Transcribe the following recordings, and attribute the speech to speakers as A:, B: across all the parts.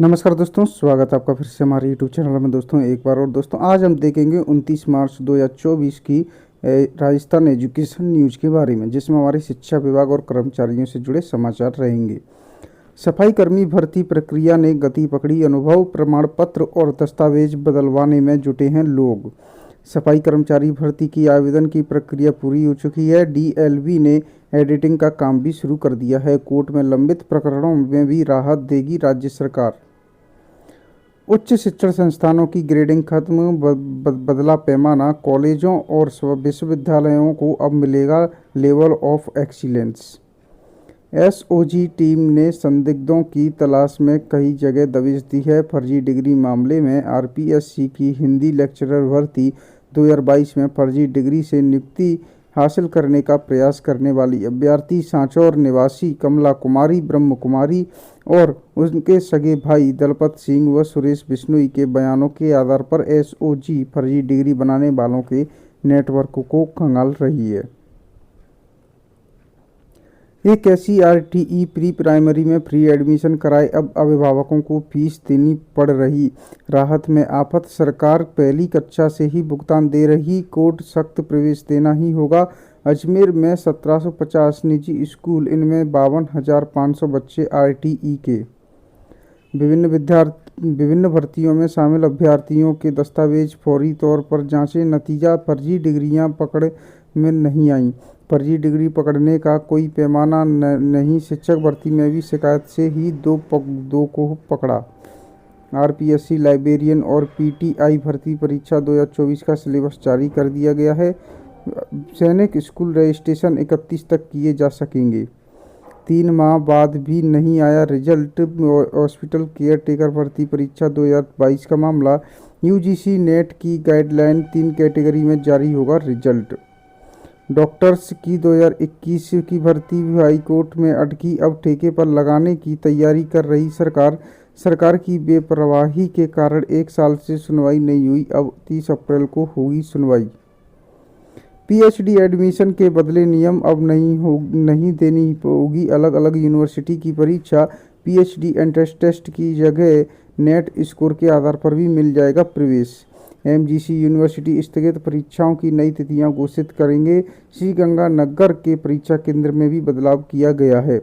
A: नमस्कार दोस्तों, स्वागत है आपका फिर से हमारे यूट्यूब चैनल में। दोस्तों एक बार और दोस्तों आज हम देखेंगे 29 मार्च 2024 की राजस्थान एजुकेशन न्यूज़ के बारे में, जिसमें हमारे शिक्षा विभाग और कर्मचारियों से जुड़े समाचार रहेंगे। सफाई कर्मी भर्ती प्रक्रिया ने गति पकड़ी, अनुभव प्रमाण पत्र और दस्तावेज बदलवाने में जुटे हैं लोग। सफाई कर्मचारी भर्ती की आवेदन की प्रक्रिया पूरी हो चुकी है। डीएलवी ने एडिटिंग का काम भी शुरू कर दिया है। कोर्ट में लंबित प्रकरणों में भी राहत देगी राज्य सरकार। उच्च शिक्षण संस्थानों की ग्रेडिंग खत्म, बदला पैमाना। कॉलेजों और विश्वविद्यालयों को अब मिलेगा level of excellence. SOG team ने संदिग्धों की तलाश में कई जगह दबिश दी है। फर्जी डिग्री मामले में आरपीएससी की हिंदी लेक्चरर भर्ती 2022 में फर्जी डिग्री से नियुक्ति हासिल करने का प्रयास करने वाली अभ्यर्थी सांचौर निवासी कमला कुमारी, ब्रह्म कुमारी और उनके सगे भाई दलपत सिंह व सुरेश बिश्नोई के बयानों के आधार पर एसओजी फर्जी डिग्री बनाने वालों के नेटवर्क को खंगाल रही है। एक ऐसी आरटीई प्री प्राइमरी में फ्री एडमिशन कराए, अब अभिभावकों को फीस देनी पड़ रही। राहत में आफत, सरकार पहली कक्षा से ही भुगतान दे रही। कोर्ट सख्त प्रवेश देना ही होगा। अजमेर में 1750 निजी स्कूल, इनमें 52,500 बच्चे आरटीई के। विभिन्न भर्तियों में शामिल अभ्यर्थियों के दस्तावेज फौरी तौर पर जांचें। नतीजा, फर्जी डिग्रियां पकड़ में नहीं आईं। फर्जी डिग्री पकड़ने का कोई पैमाना नहीं। शिक्षक भर्ती में भी शिकायत से ही दो को पकड़ा। आरपीएससी लाइब्रेरियन और पीटीआई भर्ती परीक्षा 2024 का सिलेबस जारी कर दिया गया है। सैनिक स्कूल रजिस्ट्रेशन 31 तक किए जा सकेंगे। 3 माह बाद भी नहीं आया रिजल्ट। हॉस्पिटल केयर टेकर भर्ती परीक्षा 2022 का मामला। यूजीसी नेट की गाइडलाइन, 3 कैटेगरी में जारी होगा रिजल्ट। डॉक्टर्स की 2021 की भर्ती हाई कोर्ट में अटकी, अब ठेके पर लगाने की तैयारी कर रही सरकार। सरकार की बेपरवाही के कारण 1 साल से सुनवाई नहीं हुई, अब 30 अप्रैल को होगी सुनवाई। पीएचडी एडमिशन के बदले नियम, अब नहीं देनी होगी अलग अलग यूनिवर्सिटी की परीक्षा। पीएचडी एंट्रेंस टेस्ट की जगह नेट स्कोर के आधार पर भी मिल जाएगा प्रवेश। एमजीसी यूनिवर्सिटी स्थगित परीक्षाओं की नई तिथियां घोषित करेंगे। श्रीगंगानगर के परीक्षा केंद्र में भी बदलाव किया गया है।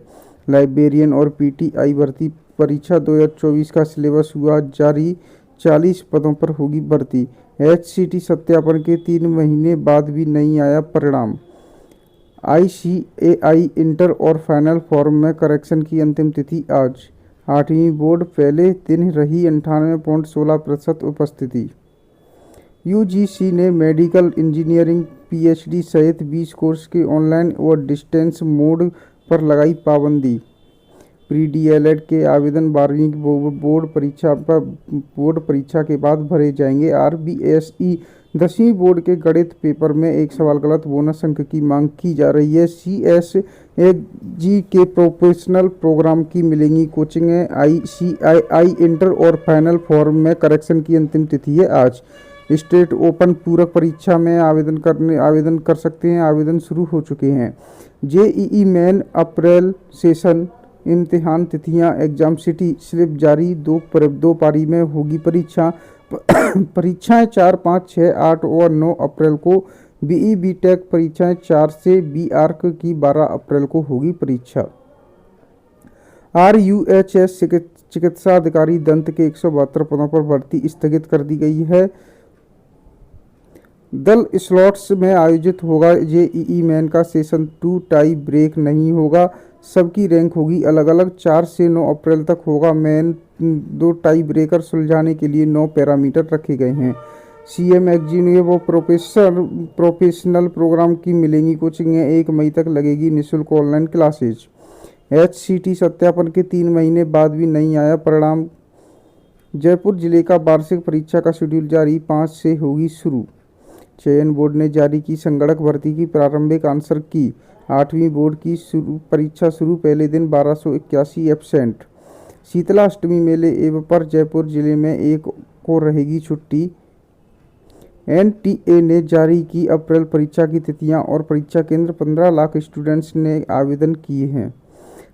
A: लाइब्रेरियन और पीटीआई भर्ती परीक्षा 2024 का सिलेबस हुआ जारी, 40 पदों पर होगी भर्ती। एचसीटी सत्यापन के 3 महीने बाद भी नहीं आया परिणाम। आईसीएआई इंटर और फाइनल फॉर्म में करेक्शन की अंतिम तिथि आज। 8वीं बोर्ड पहले दिन रही 98.16% उपस्थिति। यूजीसी ने मेडिकल इंजीनियरिंग पीएचडी सहित 20 कोर्स के ऑनलाइन और डिस्टेंस मोड पर लगाई पाबंदी। प्री डीएलएड के आवेदन 12वीं बोर्ड परीक्षा के बाद भरे जाएंगे। आरबीएसई 10वीं बोर्ड के गणित पेपर में एक सवाल गलत, बोनस अंक की मांग की जा रही है। सीएसएजी के प्रोफेशनल प्रोग्राम की मिलेंगी कोचिंग। आईसीआई इंटर और फाइनल फॉर्म में करेक्शन की अंतिम तिथि है आज। स्टेट ओपन पूरक परीक्षा में आवेदन कर सकते हैं, आवेदन शुरू हो चुके हैं। जेईई मेन अप्रैल सेशन, इम्तिहान तिथियां, एग्जाम सिटी स्लिप जारी। 2 पारी में होगी परीक्षाएं 4, 5, 6, 8 और 9 अप्रैल को। बीई बीटेक परीक्षाएं 4 से, बी आर्क की 12 अप्रैल को होगी परीक्षा। आरयूएचएस चिकित्सा अधिकारी दंत के 172 पदों पर भर्ती स्थगित कर दी गई है। दल स्लॉट्स में आयोजित होगा जेईई मेन का सेशन 2, टाई ब्रेक नहीं होगा। सबकी रैंक होगी अलग अलग। 4 से 9 अप्रैल तक होगा मेन। 2 टाई ब्रेकर सुलझाने के लिए 9 पैरामीटर रखे गए हैं। सीएम एग्जीनियर वो प्रोफेशनल प्रोग्राम की मिलेंगी कोचिंग। 1 मई तक लगेगी निःशुल्क ऑनलाइन क्लासेज। एचसीटी सत्यापन के 3 महीने बाद भी नहीं आया परिणाम। जयपुर जिले का वार्षिक परीक्षा का शेड्यूल जारी, 5 से होगी शुरू। चयन बोर्ड ने जारी की संगणक भर्ती की प्रारंभिक आंसर की। 8वीं बोर्ड की परीक्षा शुरू, पहले दिन 1281 एब्सेंट। शीतला अष्टमी मेले एवं पर जयपुर जिले में 1 को रहेगी छुट्टी। एनटीए ने जारी की अप्रैल परीक्षा की तिथियां और परीक्षा केंद्र। 15 लाख स्टूडेंट्स ने आवेदन किए हैं।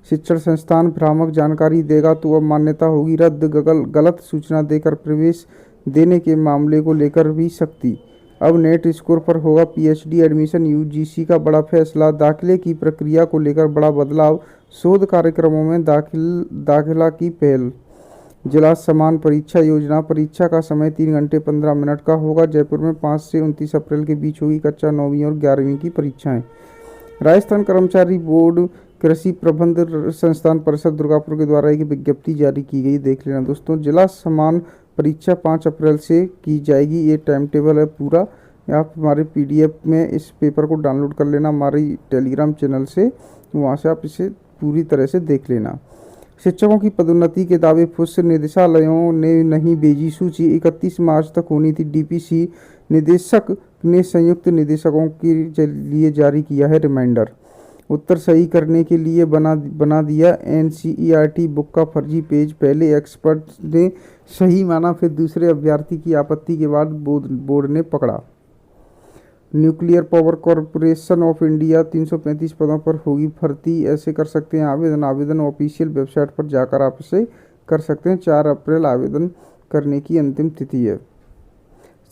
A: शिक्षण संस्थान भ्रामक जानकारी देगा तो अब मान्यता होगी रद्द। गलत सूचना देकर प्रवेश देने के मामले को लेकर भी सख्ती। अब नेट स्कोर पर होगा पीएचडी एडमिशन। यूजीसी का बड़ा फैसला। दाखिले की प्रक्रिया को लेकर बड़ा बदलाव। शोध कार्यक्रमों में दाखिला की पहल। जिला समान परीक्षा योजना। परीक्षा का समय 3 घंटे 15 मिनट का होगा। जयपुर में 5 से 29 अप्रैल के बीच होगी कक्षा 9वीं और 11वीं की परीक्षाएं। राजस्थान कर्मचारी बोर्ड कृषि प्रबंध संस्थान परिषद दुर्गापुर के द्वारा एक विज्ञप्ति जारी की गई, देख लेना दोस्तों। जिला समान परीक्षा 5 अप्रैल से की जाएगी। ये टाइम टेबल है पूरा। आप हमारे पीडीएफ में इस पेपर को डाउनलोड कर लेना हमारी टेलीग्राम चैनल से, वहाँ से आप इसे पूरी तरह से देख लेना। शिक्षकों की पदोन्नति के दावे फुस। निदेशालयों ने नहीं भेजी सूची। 31 मार्च तक होनी थी। डीपीसी निदेशक ने संयुक्त निदेशकों के लिए जारी किया है रिमाइंडर। उत्तर सही करने के लिए बना दिया एनसीईआरटी बुक का फर्जी पेज। पहले एक्सपर्ट ने सही माना, फिर दूसरे अभ्यर्थी की आपत्ति के बाद बोर्ड ने पकड़ा। Nuclear power corporation of India 335 पदों पर होगी भर्ती। ऐसे कर सकते हैं आवेदन ऑफिशियल वेबसाइट पर जाकर आप इसे कर सकते हैं। 4 अप्रैल आवेदन करने की अंतिम तिथि है।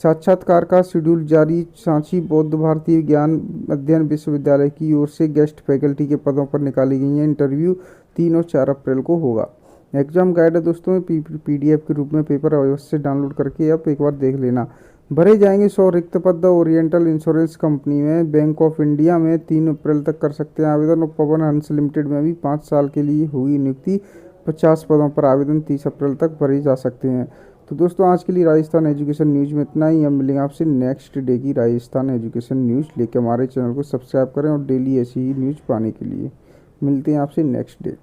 A: साक्षात्कार का शेड्यूल जारी। सांची बौद्ध भारतीय ज्ञान अध्ययन विश्वविद्यालय की ओर से गेस्ट फैकल्टी के पदों पर निकाली गई हैं। इंटरव्यू 3 और 4 अप्रैल को होगा। एग्जाम गाइड है दोस्तों, पीडीएफ के रूप में पेपर अवश्य डाउनलोड करके आप एक बार देख लेना। भरे जाएंगे 100 रिक्त पद ओरिएंटल इंश्योरेंस कंपनी में। बैंक ऑफ इंडिया में 3 अप्रैल तक कर सकते हैं आवेदन। और पवन हंस लिमिटेड में भी 5 साल के लिए होगी नियुक्ति। 50 पदों पर आवेदन 30 अप्रैल तक भरे जा सकते हैं। तो दोस्तों आज के लिए राजस्थान एजुकेशन न्यूज़ में इतना ही। हम मिलेंगे आपसे नेक्स्ट डे की राजस्थान एजुकेशन न्यूज़ लेकर। हमारे चैनल को सब्सक्राइब करें और डेली ऐसी ही न्यूज़ पाने के लिए मिलते हैं आपसे नेक्स्ट डे।